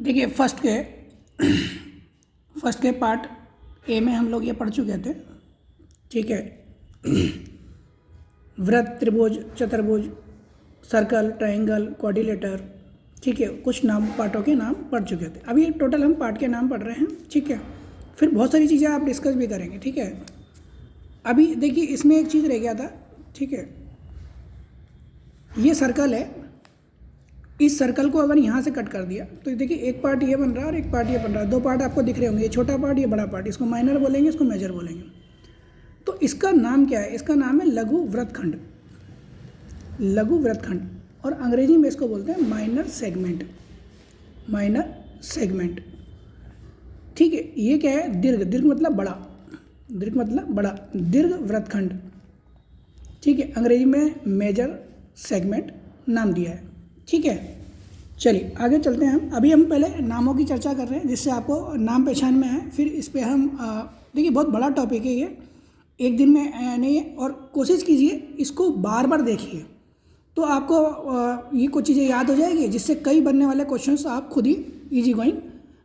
देखिए फर्स्ट के part A में हम लोग ये पढ़ चुके थे, ठीक है। वृत्त, त्रिभुज, चतुर्भुज, सर्कल, ट्रायंगल, क्वाड्रिलेटर, ठीक है, कुछ नाम पार्टों के नाम पढ़ चुके थे। अभी टोटल हम पार्ट के नाम पढ़ रहे हैं, ठीक है। फिर बहुत सारी चीज़ें आप डिस्कस भी करेंगे, ठीक है। अभी देखिए इसमें एक चीज़ रह गया था, ठीक है। ये सर्कल है, इस सर्कल को अगर यहाँ से कट कर दिया तो देखिए एक पार्ट ये बन रहा है और एक पार्ट ये बन रहा है। दो पार्ट आपको दिख रहे होंगे, ये छोटा पार्ट, ये बड़ा पार्ट। इसको माइनर बोलेंगे, इसको मेजर बोलेंगे। तो इसका नाम क्या है? इसका नाम है लघु वृत्तखंड। लघु वृत्तखंड, और अंग्रेजी में इसको बोलते हैं माइनर सेगमेंट। माइनर सेगमेंट, ठीक है। ये क्या है? दीर्घ। दीर्घ मतलब बड़ा, दीर्घ मतलब बड़ा, दीर्घ वृत्तखंड, ठीक है। अंग्रेजी में मेजर सेगमेंट नाम दिया है, ठीक है। चलिए आगे चलते हैं हम। अभी हम पहले नामों की चर्चा कर रहे हैं जिससे आपको नाम पहचान में है। फिर इस पर हम देखिए बहुत बड़ा टॉपिक है ये, एक दिन में नहीं है। और कोशिश कीजिए इसको बार बार देखिए तो आपको ये कुछ चीज़ें याद हो जाएगी जिससे कई बनने वाले क्वेश्चंस आप खुद ही इजी गोइंग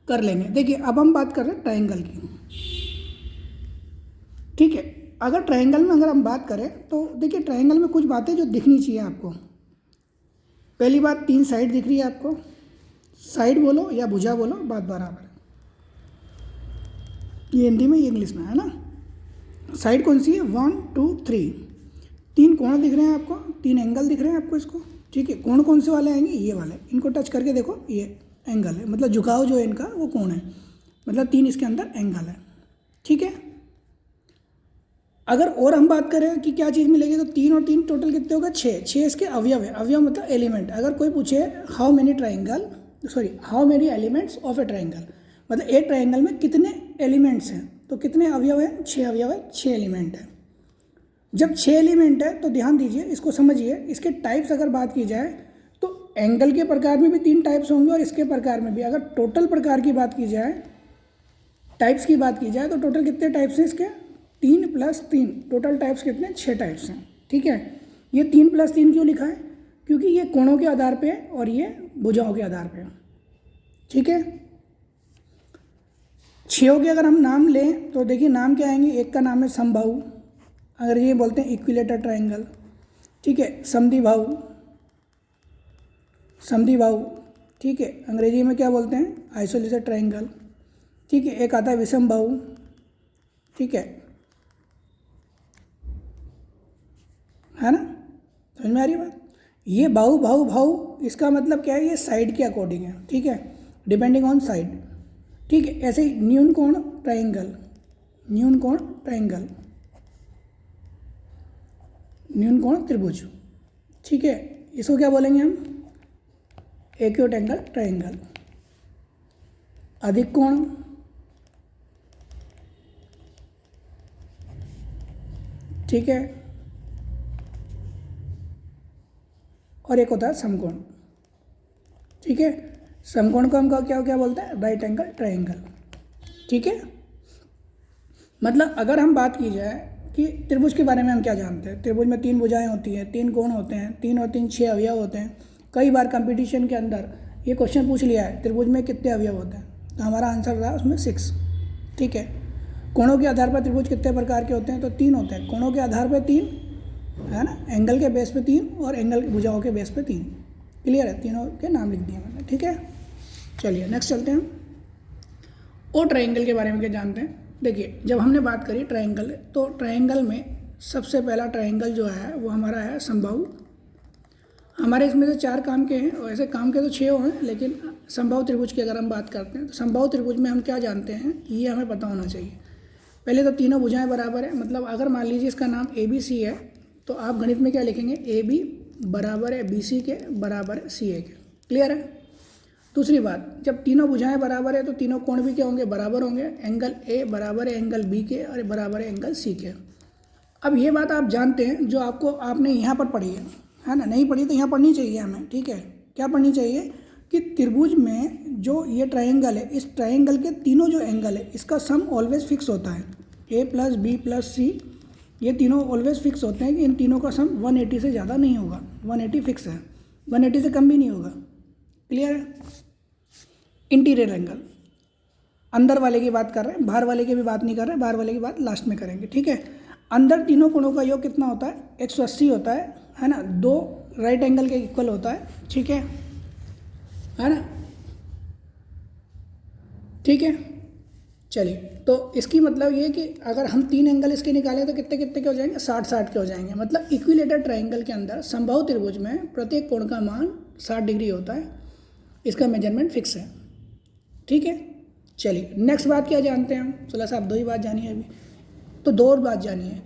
कर लेंगे। देखिए अब हम बात कर रहे हैं ट्रायंगल की, ठीक है। अगर ट्रायंगल में अगर हम बात करें तो देखिए ट्रायंगल में कुछ बातें जो दिखनी चाहिए आपको। पहली बात, 3 साइड दिख रही है आपको। साइड बोलो या भुजा बोलो, बात बराबर है। ये हिंदी में, ये इंग्लिश में, है ना। साइड कौन सी है? 1 2 3। 3 कोण दिख रहे हैं आपको, 3 एंगल दिख रहे हैं आपको इसको, ठीक है। कोण कौन से वाले आएंगे? ये वाले। इनको टच करके देखो, ये एंगल है, मतलब झुकाव जो है इनका वो कोण है, मतलब 3 इसके अंदर एंगल है, ठीक है। अगर और हम बात करें कि क्या चीज़ मिलेगी तो 3 और 3 टोटल कितने होगा? 6। 6 इसके अवयव है। अवयव मतलब एलिमेंट। अगर कोई पूछे how many elements of A triangle, मतलब एक ट्रायंगल में कितने एलिमेंट्स हैं, तो कितने अवयव हैं? 6 अवयव है, 6 एलिमेंट है। जब 6 एलिमेंट है तो ध्यान दीजिए, इसको समझिए। इसके टाइप्स अगर बात की जाए तो एंगल के प्रकार में भी 3 टाइप्स होंगे और इसके प्रकार में भी। अगर टोटल प्रकार की बात की जाए, टाइप्स की बात की जाए, तो टोटल कितने टाइप्स हैं इसके? 3 + 3, टोटल टाइप्स कितने? 6 टाइप्स हैं, ठीक है। ये 3 + 3 क्यों लिखा है? क्योंकि ये कोणों के आधार पे है और ये भुजाओं के आधार पे है, ठीक है। 6 के अगर हम नाम लें तो देखिए नाम क्या आएंगे? एक का नाम है समबाहु, अंग्रेजी में बोलते हैं इक्विलेटर ट्रायंगल, ठीक है। समद्विबाहु, समद्विबाहु, ठीक है। अंग्रेजी में क्या बोलते हैं? आइसोलेटेड ट्रायंगल, ठीक है। एक आता है विषमबाहु, ठीक है ना। समझ में आ रही है बात? ये बाहु भाहु भाहु, इसका मतलब क्या है? ये साइड के अकॉर्डिंग है, ठीक है, डिपेंडिंग ऑन साइड, ठीक है। ऐसे ही न्यून कोण ट्रायंगल, न्यून कोण ट्रायंगल, न्यून कोण त्रिभुज, ठीक है। इसको क्या बोलेंगे हम? Acute angle triangle. अधिक कोण, ठीक है, और एक होता है समकोण, ठीक है। समकोण को हम क्या बोलते हैं? राइट एंगल ट्रायंगल, ठीक है। मतलब अगर हम बात की जाए कि त्रिभुज के बारे में हम क्या जानते हैं? त्रिभुज में 3 भुजाएं होती हैं, 3 कोण होते हैं, 3 और 3 6 अवयव होते हैं। कई बार कंपटीशन के अंदर ये क्वेश्चन पूछ लिया है, त्रिभुज में कितने अवयव होते हैं? तो हमारा आंसर रहा उसमें 6, ठीक है। कोणों के आधार पर त्रिभुज कितने प्रकार के होते हैं? तो 3 होते हैं। कोणों के आधार पर 3, है ना, एंगल के बेस पे 3 और एंगल भुजाओं के बेस पे 3। क्लियर है? तीनों के नाम लिख दिए मैंने, ठीक है। चलिए नेक्स्ट चलते हैं हम। और ट्रायंगल के बारे में क्या जानते हैं? देखिए जब हमने बात करी ट्रायंगल, तो ट्रायंगल में सबसे पहला ट्रायंगल जो है वो हमारा है समबाहु। हमारे इसमें से 4 काम के हैं, और ऐसे काम के तो 6 हैं, लेकिन समबाहु त्रिभुज की अगर हम बात करते हैं तो समबाहु त्रिभुज में हम क्या जानते हैं ये हमें पता होना चाहिए। पहले तो तीनों भुजाएं बराबर है, मतलब अगर मान लीजिए इसका नाम ABC है तो आप गणित में क्या लिखेंगे? AB बराबर है BC के, बराबर है CA के। क्लियर है? दूसरी बात, जब तीनों भुजाएं बराबर है तो तीनों कोण भी क्या होंगे? बराबर होंगे। एंगल A बराबर है एंगल B के और बराबर है एंगल C के। अब ये बात आप जानते हैं जो आपने यहाँ पर पढ़ी है ना। नहीं पढ़ी तो यहाँ पढ़नी चाहिए हमें, ठीक है। क्या पढ़नी चाहिए? कि त्रिभुज में जो ये ट्रायंगल है, इस ट्रायंगल के तीनों जो एंगल है इसका सम ऑलवेज फिक्स होता है। A + B + C, ये तीनों ऑलवेज फिक्स होते हैं कि इन तीनों का सम 180 से ज़्यादा नहीं होगा। 180 फिक्स है, 180 से कम भी नहीं होगा। क्लियर है? इंटीरियर एंगल, अंदर वाले की बात कर रहे हैं, बाहर वाले की भी बात नहीं कर रहे, बाहर वाले की बात लास्ट में करेंगे, ठीक है। अंदर तीनों कोणों का योग कितना होता है? 180 होता है ना, 2 राइट एंगल के इक्वल होता है, ठीक है ना, ठीक है। चलिए, तो इसकी मतलब ये कि अगर हम 3 एंगल इसके निकालें तो कितने कितने के हो जाएंगे? 60-60 के हो जाएंगे। मतलब इक्विलेटरल ट्रायंगल के अंदर समबाहु त्रिभुज में प्रत्येक कोण का मान 60 डिग्री होता है, इसका मेजरमेंट फिक्स है, ठीक है। चलिए, नेक्स्ट बात क्या जानते हैं हम? चला साहब 2 ही बात जानी है अभी, तो 2 और बात जानी है।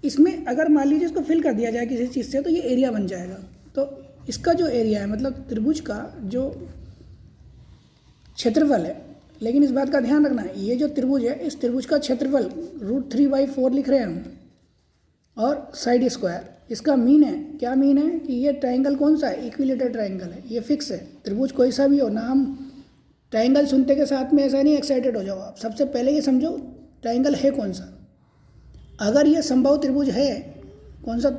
इसमें अगर मान लीजिए इसको फिल कर दिया जाए किसी चीज़ से तो ये एरिया बन जाएगा। तो इसका जो एरिया है, मतलब त्रिभुज का जो क्षेत्रफल है, लेकिन इस बात का ध्यान रखना है, ये जो त्रिभुज है इस त्रिभुज का क्षेत्रफल √3/4 लिख रहे हैं हम, और साइड स्क्वायर, इसका मीन है, क्या मीन है कि ये ट्रायंगल कौन सा है? इक्विलेटरल ट्रायंगल है, ये फिक्स है। त्रिभुज कोई सा भी हो ना, हम ट्रायंगल सुनते के साथ में ऐसा नहीं एक्साइटेड हो जाओ आप, सबसे पहले ये समझो ट्रायंगल है कौन सा। अगर ये समबाहु त्रिभुज है, कौन सा?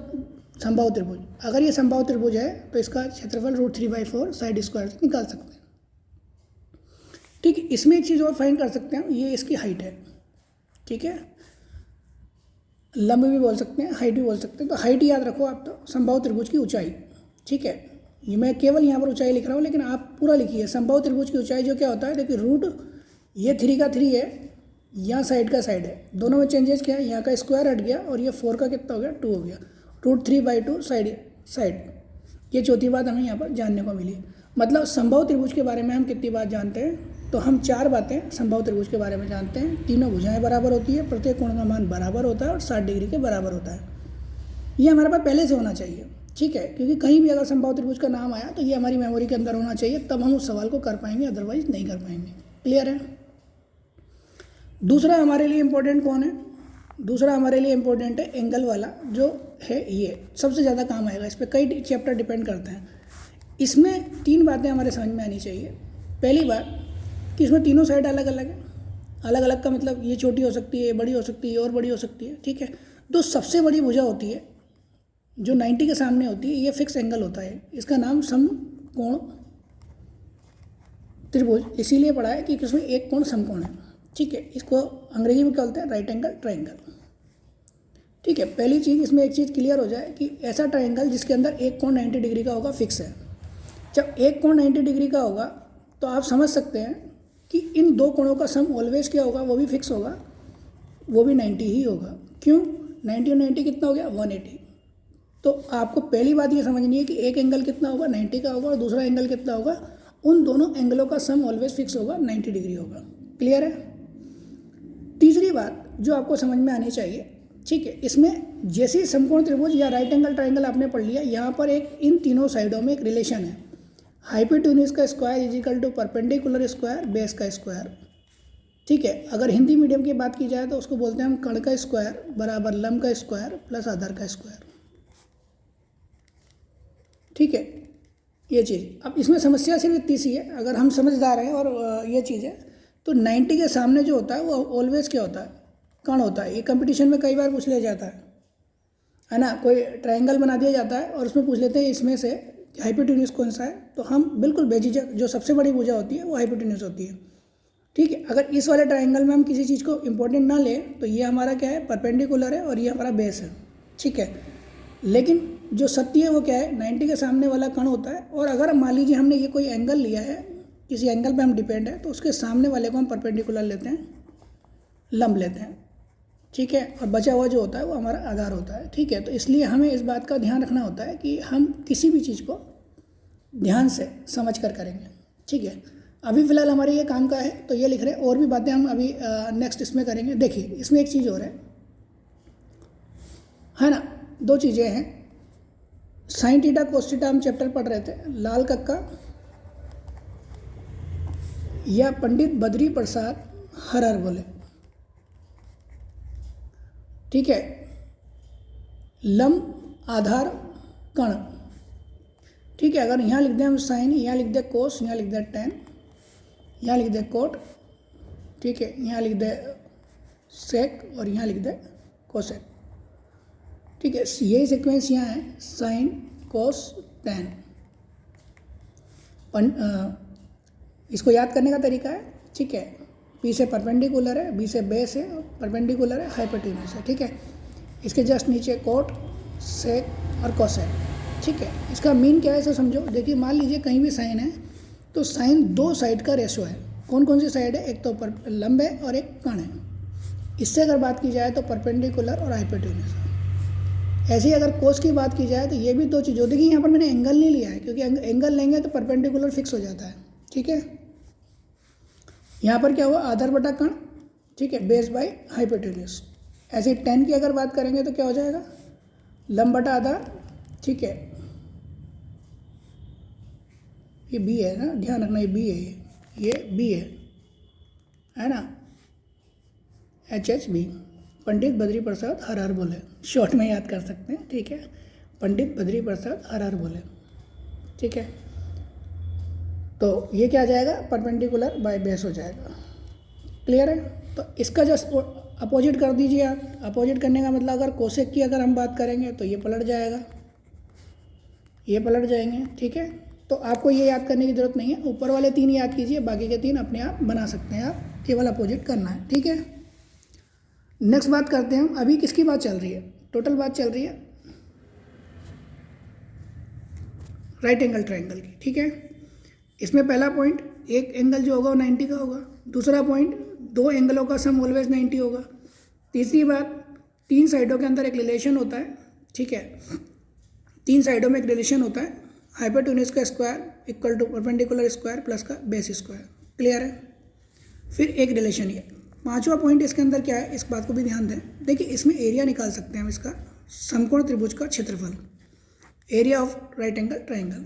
समबाहु त्रिभुज। अगर ये समबाहु त्रिभुज है तो इसका क्षेत्रफल √3/4 साइड स्क्वायर से निकाल सकते हैं, ठीक है। इसमें एक चीज़ और फाइंड कर सकते हैं, ये इसकी हाइट है, ठीक है। लंब भी बोल सकते हैं, हाइट भी बोल सकते हैं। तो हाइट याद रखो आप, तो समबाहु त्रिभुज की ऊंचाई, ठीक है। ये मैं केवल यहाँ पर ऊंचाई लिख रहा हूँ, लेकिन आप पूरा लिखिए। समबाहु त्रिभुज की ऊंचाई जो क्या होता है, देखिए ये 3 का 3 है, यहाँ साइड का साइड है, दोनों में चेंजेस क्या है? यहाँ का स्क्वायर हट गया और ये 4 का कितना हो गया? 2 हो गया, √3/2 साइड। ये चौथी बात हमें यहाँ पर जानने को मिली। मतलब समबाहु त्रिभुज के बारे में हम कितनी बात जानते हैं? तो हम 4 बातें समबाहु त्रिभुज के बारे में जानते हैं। तीनों भुजाएं बराबर होती है, प्रत्येक कोण का मान बराबर होता है और 60 डिग्री के बराबर होता है। ये हमारे पास पहले से होना चाहिए, ठीक है, क्योंकि कहीं भी अगर समबाहु त्रिभुज का नाम आया तो ये हमारी मेमोरी के अंदर होना चाहिए, तब हम उस सवाल को कर पाएंगे, अदरवाइज नहीं कर पाएंगे। क्लियर है? दूसरा हमारे लिए इम्पोर्टेंट कौन है? दूसरा हमारे लिए इम्पोर्टेंट है एंगल वाला, जो है ये सबसे ज़्यादा काम आएगा, इस पर कई चैप्टर डिपेंड करते हैं। इसमें 3 बातें हमारे समझ में आनी चाहिए। पहली बात कि इसमें तीनों साइड अलग अलग है। अलग अलग का मतलब ये छोटी हो सकती है, बड़ी हो सकती है, और बड़ी हो सकती है, ठीक है। तो सबसे बड़ी भुजा होती है जो 90 के सामने होती है, ये फिक्स एंगल होता है, इसका नाम समकोण त्रिभुज इसीलिए पढ़ा है कि इसमें एक कोण समकोण है, ठीक है। इसको अंग्रेजी में क्या बोलते हैं? राइट एंगल ट्रायंगल, ठीक है। पहली चीज़, इसमें एक चीज़ क्लियर हो जाए कि ऐसा ट्रायंगल जिसके अंदर एक कोण 90 डिग्री का होगा, फिक्स है। जब एक कोण 90 डिग्री का होगा तो आप समझ सकते हैं कि इन 2 कोणों का सम ऑलवेज क्या होगा? वो भी फिक्स होगा, वो भी 90 ही होगा। क्यों? 90 और 90 कितना हो गया? 180। तो आपको पहली बात ये समझनी है कि एक एंगल कितना होगा? 90 का होगा, और दूसरा एंगल कितना होगा? उन दोनों एंगलों का सम ऑलवेज फिक्स होगा, 90 डिग्री होगा। क्लियर है? तीसरी बात जो आपको समझ में आनी चाहिए, ठीक है, इसमें जैसे समकोण त्रिभुज या राइट एंगल ट्रायंगल आपने पढ़ लिया, यहाँ पर एक इन तीनों साइडों में एक रिलेशन है, हाइपोटेन्यूज का square is equal to perpendicular square base का स्क्वायर, ठीक है। अगर हिंदी मीडियम की बात की जाए तो उसको बोलते हैं हम कर्ण का स्क्वायर बराबर लंब का स्क्वायर प्लस आधार का स्क्वायर, ठीक है। ये चीज़, अब इसमें समस्या सिर्फ इतनी सी है, अगर हम समझदार हैं और ये चीज़ है, तो 90 के सामने जो होता है वो ऑलवेज क्या होता है? कर्ण होता है। ये कंपटीशन में कई बार पूछ लिया जाता है ना, कोई ट्रायंगल बना दिया जाता है और उसमें पूछ लेते हैं इसमें से हाइपोटेन्यूज कौन सा है, तो हम बिल्कुल बेझिझक जो सबसे बड़ी भुजा होती है वो हाइपोटेन्यूज होती है, ठीक है। अगर इस वाले ट्रायंगल में हम किसी चीज़ को इंपॉर्टेंट ना लें तो ये हमारा क्या है? परपेंडिकुलर है और ये हमारा बेस है, ठीक है। लेकिन जो सत्य है वो क्या है? 90 के सामने वाला कर्ण होता है। और अगर मान लीजिए हमने ये कोई एंगल लिया है, किसी एंगल पे हम डिपेंड है, तो उसके सामने वाले को हम परपेंडिकुलर लेते हैं, लंब लेते हैं, ठीक है, और बचा हुआ जो होता है वो हमारा आधार होता है, ठीक है। तो इसलिए हमें इस बात का ध्यान रखना होता है कि हम किसी भी चीज़ को ध्यान से समझ कर करेंगे, ठीक है। अभी फ़िलहाल हमारे ये काम का है तो ये लिख रहे हैं, और भी बातें हम अभी नेक्स्ट इसमें करेंगे। देखिए, इसमें एक चीज़ और है ना, 2 चीज़ें हैं। साइन थीटा कोस थीटा हम चैप्टर पढ़ रहे थे, लाल कक्का या पंडित बद्री प्रसाद हर हर बोले, ठीक है। लंब आधार कर्ण, ठीक है। अगर यहाँ लिख दें हम साइन, यहाँ लिख दे कोस, यहाँ लिख दे टेन, यहाँ लिख दे कोट, ठीक है, यहाँ लिख दे सेक और यहाँ लिख दे कोसेक, ठीक है। यही सीक्वेंस यहाँ है, साइन कोस टेन, इसको याद करने का तरीका है, ठीक है, पी से परपेंडिकुलर है, बी से बेस है, परपेंडिकुलर है, हाइपोटेन्यूस है, ठीक है। इसके जस्ट नीचे कोट, सेक और कोसेक, ठीक है। इसका मीन क्या है इसे समझो। देखिए मान लीजिए कहीं भी साइन है तो साइन दो साइड का रेशो है। कौन कौन सी साइड है? एक तो लंब है और एक कण है। इससे अगर बात की जाए तो परपेंडिकुलर और हाइपोटेन्यूस है। ऐसे ही अगर कोस की बात की जाए तो ये भी दो चीज़ होती है। देखिए यहाँ पर मैंने एंगल नहीं लिया है क्योंकि एंगल लेंगे तो परपेंडिकुलर फिक्स हो जाता है, ठीक है। यहाँ पर क्या हुआ? आधार बटा कण, ठीक है, बेस बाय हाइपोटेन्यूस। ऐसे ही टेन की अगर बात करेंगे तो क्या हो जाएगा? लंब बटा आधार, ठीक है, ये बी है ना, ध्यान रखना ये बी है, ये बी है ना, HHB। पंडित बद्री प्रसाद हर हर बोले, शॉर्ट में याद कर सकते हैं, ठीक है। पंडित बद्री प्रसाद हर हर बोले, ठीक है। तो ये क्या आ जाएगा? परपेंडिकुलर बाय बेस हो जाएगा। क्लियर है? तो इसका जस्ट अपोजिट कर दीजिए आप। अपोजिट करने का मतलब अगर कोसेक की अगर हम बात करेंगे तो ये पलट जाएगा, ये पलट जाएंगे, ठीक है। तो आपको ये याद करने की ज़रूरत नहीं है, ऊपर वाले तीन याद कीजिए, बाकी के तीन अपने आप बना सकते हैं आप, केवल अपोजिट करना है, ठीक है। नेक्स्ट बात करते हैं हम। अभी किसकी बात चल रही है? टोटल बात चल रही है राइट एंगल ट्रायंगल की, ठीक है। इसमें पहला पॉइंट, एक एंगल जो होगा वो 90 का होगा। दूसरा पॉइंट, दो एंगलों का सम ऑलवेज 90 होगा। तीसरी बात, तीन साइडों के अंदर एक रिलेशन होता है, ठीक है, तीन साइडों में एक रिलेशन होता है, हाइपोटेन्यूस का square equal to perpendicular square plus का बेस स्क्वायर। क्लियर है? फिर एक रिलेशन ये। पांचवा पॉइंट इसके अंदर क्या है, इस बात को भी ध्यान दें। देखिए इसमें एरिया निकाल सकते हैं हम इसका, समकोण त्रिभुज का क्षेत्रफल, area of right angle triangle,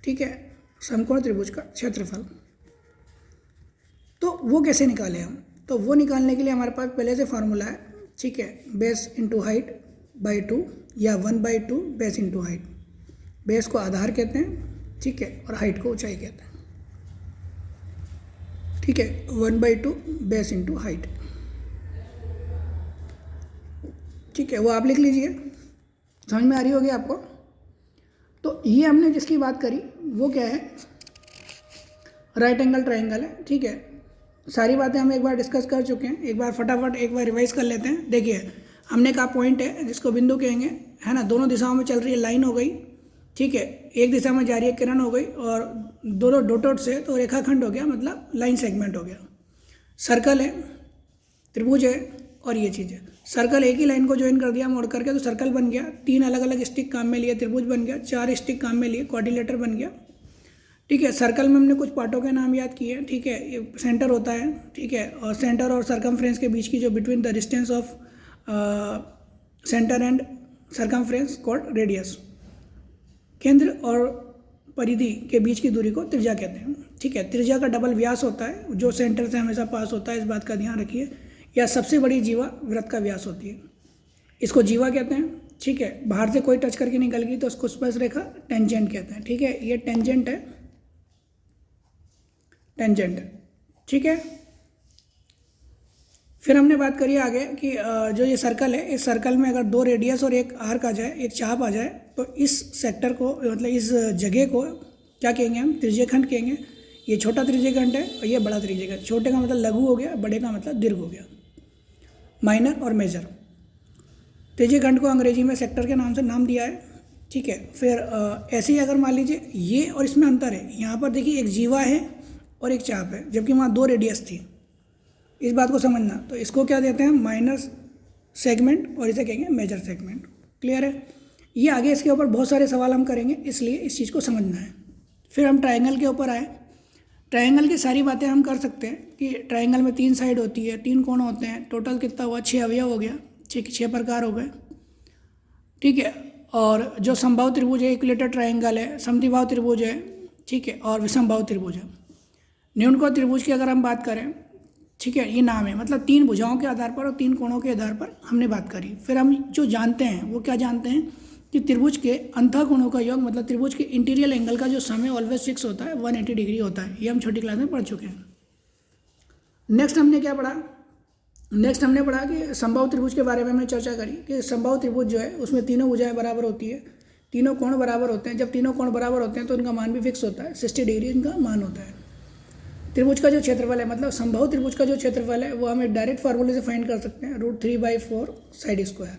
ठीक है, समकोण त्रिभुज का क्षेत्रफल। तो वो कैसे निकालें हम? तो वो निकालने के लिए हमारे पास पहले से फार्मूला है, ठीक है, बेस इंटू हाइट बाई 2 या 1/2 बेस इंटू हाइट। बेस को आधार कहते हैं, ठीक है, और हाइट को ऊंचाई कहते हैं, ठीक है। 1/2 बेस इंटू हाइट, ठीक है, वो आप लिख लीजिए, समझ में आ रही होगी आपको। तो ये हमने जिसकी बात करी वो क्या है? राइट एंगल ट्रायंगल है, ठीक है। सारी बातें हम एक बार डिस्कस कर चुके हैं, एक बार फटाफट एक बार रिवाइज कर लेते हैं। देखिए हमने कहा पॉइंट है जिसको बिंदु कहेंगे, है ना, दोनों दिशाओं में चल रही है लाइन हो गई, ठीक है, एक दिशा में जा रही है किरण हो गई, और दोनों डॉटेड से तो रेखाखंड हो गया, मतलब लाइन सेगमेंट हो गया। सर्कल है, त्रिभुज है, और ये चीज़ है। सर्कल एक ही लाइन को ज्वाइन कर दिया मोड़ करके तो सर्कल बन गया। तीन अलग अलग स्टिक काम में लिए, त्रिभुज बन गया। चार स्टिक काम में लिए, क्वाड्रिलेटर बन गया, ठीक है। सर्कल में हमने कुछ पार्टों के नाम याद किए, ठीक है। ये सेंटर होता है, ठीक है, और सेंटर और सर्कमफ्रेंस के बीच की जो between the distance of centre and circumference called radius. केंद्र और परिधि के बीच की दूरी को त्रिज्या कहते हैं, ठीक है। त्रिज्या का डबल व्यास होता है जो सेंटर से हमेशा पास होता है, इस बात का ध्यान रखिए। या सबसे बड़ी जीवा वृत्त का व्यास होती है, इसको जीवा कहते हैं, ठीक है। बाहर से कोई टच करके निकल गई तो उसको स्पर्श रेखा टेंजेंट कहते हैं, ठीक है। ये टेंजेंट है, टेंजेंट, ठीक है। फिर हमने बात करी आगे कि जो ये सर्कल है, इस सर्कल में अगर दो रेडियस और एक आर्क आ जाए, एक चाप आ जाए, तो इस सेक्टर को, मतलब इस जगह को क्या कहेंगे हम? त्रिज्यखंड कहेंगे। ये छोटा त्रिज्यखंड है और ये बड़ा त्रिज्यखंड। छोटे का मतलब लघु हो गया, बड़े का मतलब दीर्घ हो गया, माइनर और मेजर। त्रिज्यखंड को अंग्रेजी में सेक्टर के नाम से नाम दिया है, ठीक है। फिर ऐसे ही अगर मान लीजिए ये और इसमें अंतर है, यहाँ पर देखिए एक जीवा है और एक चाप है, जबकि वहाँ दो रेडियस थी, इस बात को समझना। तो इसको क्या देते हैं? माइनर सेगमेंट, और इसे कहेंगे मेजर सेगमेंट। क्लियर है? ये आगे इसके ऊपर बहुत सारे सवाल हम करेंगे, इसलिए इस चीज़ को समझना है। फिर हम ट्रायंगल के ऊपर आए। ट्रायंगल की सारी बातें हम कर सकते हैं कि ट्रायंगल में 3 साइड होती है, 3 कोण होते हैं, टोटल कितना हुआ? 6 अवयव हो गया, 6 प्रकार हो गए, ठीक है। और जो समबाहु त्रिभुज है, इक्विलेटरल ट्रायंगल है, समद्विबाहु त्रिभुज है, ठीक है, और विषमबाहु त्रिभुज है। न्यूनकोण त्रिभुज की अगर हम बात करें, ठीक है, ये नाम है, मतलब 3 भुजाओं के आधार पर और 3 कोणों के आधार पर हमने बात करी। फिर हम जो जानते हैं वो क्या जानते हैं कि त्रिभुज के अंतः कोणों का योग, मतलब त्रिभुज के इंटीरियर एंगल का जो सम है ऑलवेज 6 होता है, 180 डिग्री होता है। ये हम छोटी क्लास में पढ़ चुके हैं। नेक्स्ट हमने क्या पढ़ा? नेक्स्ट हमने पढ़ा कि समबाहु त्रिभुज के बारे में हमने चर्चा करी कि समबाहु त्रिभुज जो है उसमें तीनों भुजाएं बराबर होती है, तीनों कोण बराबर होते हैं। जब तीनों कोण बराबर होते हैं तो इनका मान भी फिक्स होता है, 60 डिग्री इनका मान होता है। त्रिभुज का जो क्षेत्रफल है, मतलब समबाहु त्रिभुज का जो क्षेत्रफल है वो हम एक डायरेक्ट फार्मूले से फाइंड कर सकते हैं, √3/4 साइड स्क्वायर।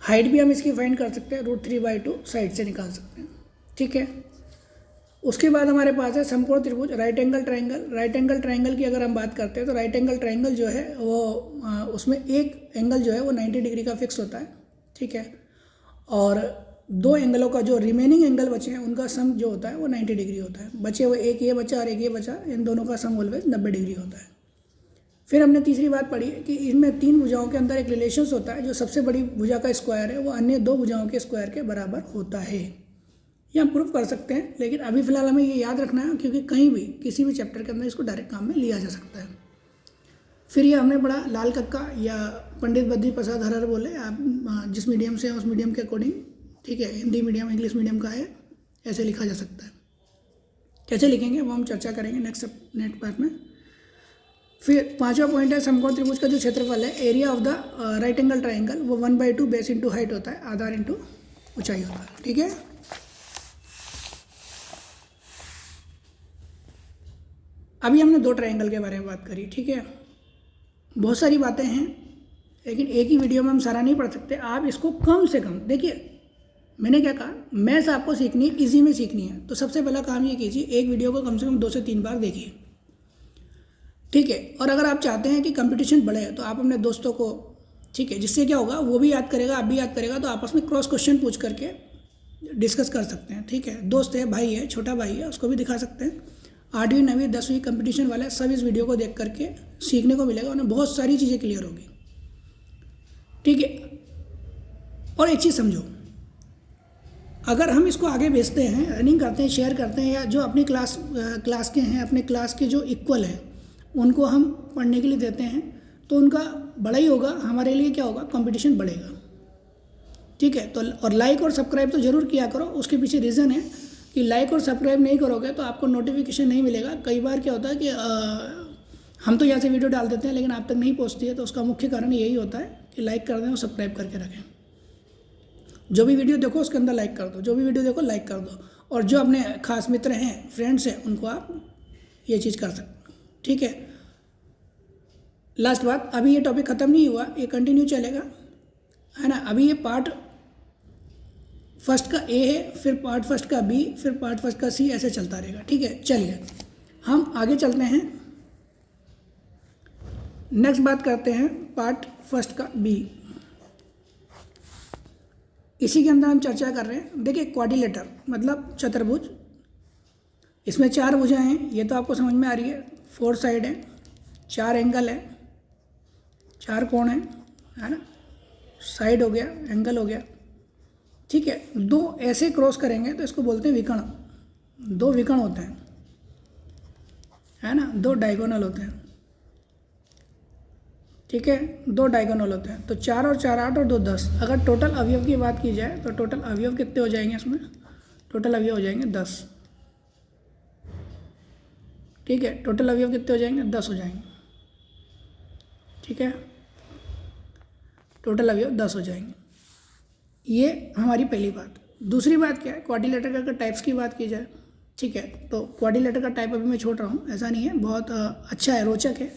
हाइट भी हम इसकी फाइंड कर सकते हैं, √3/2 साइड से निकाल सकते हैं। ठीक है, उसके बाद हमारे पास है समकोण त्रिभुज, right angle triangle. Right angle triangle की अगर हम बात करते हैं तो राइट एंगल ट्रायंगल जो है वो उसमें एक एंगल जो है वो 90 डिग्री का फिक्स होता है। ठीक है, और दो एंगलों का जो रिमेनिंग एंगल बचे हैं उनका सम जो होता है वो 90 डिग्री होता है। बचे हुए एक ये बचा और एक ये बचा, इन दोनों का सम ऑलवेज 90 डिग्री होता है। फिर हमने तीसरी बात पढ़ी कि इनमें तीन भुजाओं के अंदर एक रिलेशंस होता है, जो सबसे बड़ी भुजा का स्क्वायर है वो अन्य दो भुजाओं के स्क्वायर के बराबर होता है। ये हम प्रूफ कर सकते हैं, लेकिन अभी फिलहाल हमें ये याद रखना है क्योंकि कहीं भी किसी भी चैप्टर के अंदर इसको डायरेक्ट काम में लिया जा सकता है। फिर ये हमने पढ़ा लाल कक्का या पंडित बद्री प्रसाद हरर बोले, आप जिस मीडियम से उस मीडियम के अकॉर्डिंग, ठीक है, हिंदी मीडियम इंग्लिश मीडियम का है, ऐसे लिखा जा सकता है। कैसे लिखेंगे वो हम चर्चा करेंगे नेक्स्ट पार्ट में। फिर पांचवा पॉइंट है समकोण त्रिभुज का जो क्षेत्रफल है, area of the right angle triangle, वो 1/2 बेस इंटू हाइट होता है, आधार इंटू ऊंचाई होता है। ठीक है, अभी हमने दो ट्रायंगल के बारे में बात करी। ठीक है, बहुत सारी बातें हैं लेकिन एक ही वीडियो में हम सारा नहीं पढ़ सकते। आप इसको कम से कम देखिए, मैंने क्या कहा, मैथ्स आपको सीखनी है, इजी में सीखनी है, तो सबसे पहला काम ये कीजिए, एक वीडियो को कम से कम 2 से 3 बार देखिए। ठीक है, और अगर आप चाहते हैं कि कंपटीशन बढ़े तो आप अपने दोस्तों को, ठीक है, जिससे क्या होगा वो भी याद करेगा, आप भी याद करेगा, तो आपस में क्रॉस क्वेश्चन पूछ करके डिस्कस कर सकते हैं। ठीक है, दोस्त है, भाई है, छोटा भाई है, उसको भी दिखा सकते हैं। 8वीं 9वीं 10वीं कंपटीशन वाले सब इस वीडियो को देख करके सीखने को मिलेगा, उन्हें बहुत सारी चीज़ें क्लियर होगी। ठीक है, और एक चीज़ समझो, अगर हम इसको आगे भेजते हैं, रनिंग करते हैं, शेयर करते हैं, या जो अपनी क्लास के हैं, अपने क्लास के जो इक्वल हैं उनको हम पढ़ने के लिए देते हैं, तो उनका बड़ा ही होगा, हमारे लिए क्या होगा, कंपटीशन बढ़ेगा। ठीक है, तो और लाइक और सब्सक्राइब तो ज़रूर किया करो। उसके पीछे रीज़न है कि लाइक और सब्सक्राइब नहीं करोगे तो आपको नोटिफिकेशन नहीं मिलेगा। कई बार क्या होता है कि हम तो यहाँ से वीडियो डाल देते हैं लेकिन आप तक नहीं पहुँचती है, तो उसका मुख्य कारण यही होता है कि लाइक कर दें और सब्सक्राइब करके रखें। जो भी वीडियो देखो उसके अंदर लाइक कर दो, जो भी वीडियो देखो लाइक कर दो, और जो अपने खास मित्र हैं, फ्रेंड्स हैं, उनको आप ये चीज़ कर सकते हो। ठीक है, लास्ट बात, अभी ये टॉपिक ख़त्म नहीं हुआ, ये कंटिन्यू चलेगा, है ना। अभी ये पार्ट फर्स्ट का ए है, फिर पार्ट फर्स्ट का बी, फिर पार्ट फर्स्ट का सी, ऐसे चलता रहेगा। ठीक है, चलिए हम आगे चलते हैं, नेक्स्ट बात करते हैं पार्ट फर्स्ट का बी। इसी के अंदर हम चर्चा कर रहे हैं। देखिए, क्वाड्रिलेटर मतलब चतुर्भुज, इसमें 4 भुजाएं हैं, ये तो आपको समझ में आ रही है, 4 साइड है, 4 एंगल है, 4 कोण है ना, साइड हो गया, एंगल हो गया। ठीक है, 2 ऐसे क्रॉस करेंगे तो इसको बोलते हैं विकर्ण। 2 विकर्ण होते हैं, है ना, 2 डायगोनल होते हैं। ठीक है, 2 डायगोनल होते हैं, तो 4 और 4 8 और 2 10। अगर टोटल अवयव की बात की जाए तो टोटल अवयव कितने हो जाएंगे इसमें, टोटल अवयव हो जाएंगे 10। ठीक है, टोटल अवयव कितने हो जाएंगे, 10 हो जाएंगे। ठीक है, टोटल अवयव 10 हो जाएंगे। ये हमारी पहली बात। दूसरी बात क्या है, क्वाड्रिलेटर का टाइप्स की बात की जाए। ठीक है, तो क्वाड्रिलेटर का टाइप अभी मैं छोड़ रहा हूँ, ऐसा नहीं है, बहुत अच्छा है, रोचक है।